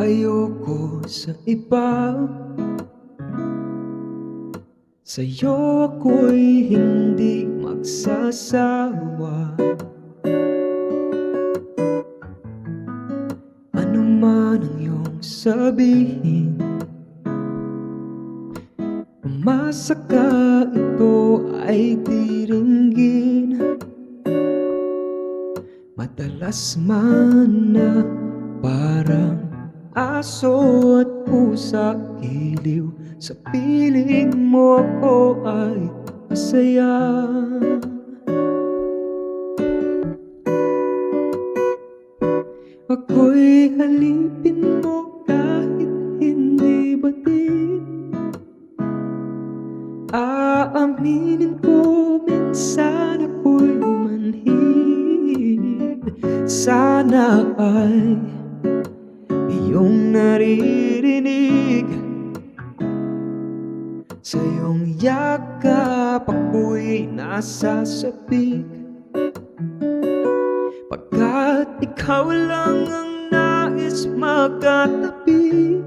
Ayoko sa iba, sa'yo ako'y hindi magsasawa. Ano man ang iyong sabihin, umasa ka ito ay diringgin. Madalas man na parang aso at pusa, giliw sa piling mo ako ay masaya. Ako'y alipin mo kahit hindi batid. Aaminin ko minsan ako'y manhid. Sana ay iyong naririnig, sa iyong yakap ako'y nasasabik. Pagkat ikaw lang ang nais magkatabi,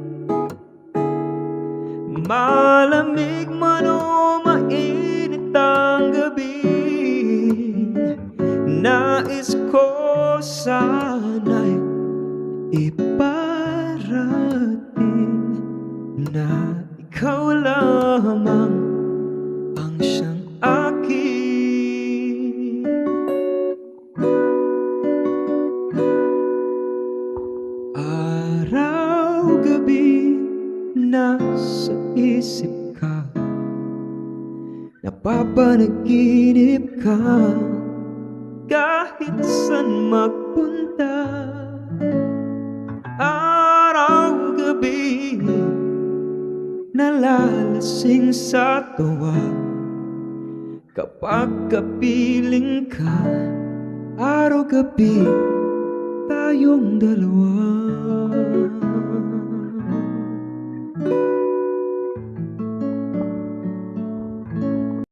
malamig man o mainit ang gabi, nais ko sana'y iparating na ikaw lamang ang siyang akin. Araw-gabi nasa isip ka, napapanaginip ka kahit saan magpunta. Araw-gabi nalalasing sa tuwa kapag kapiling ka. Araw-gabi tayong dalawa.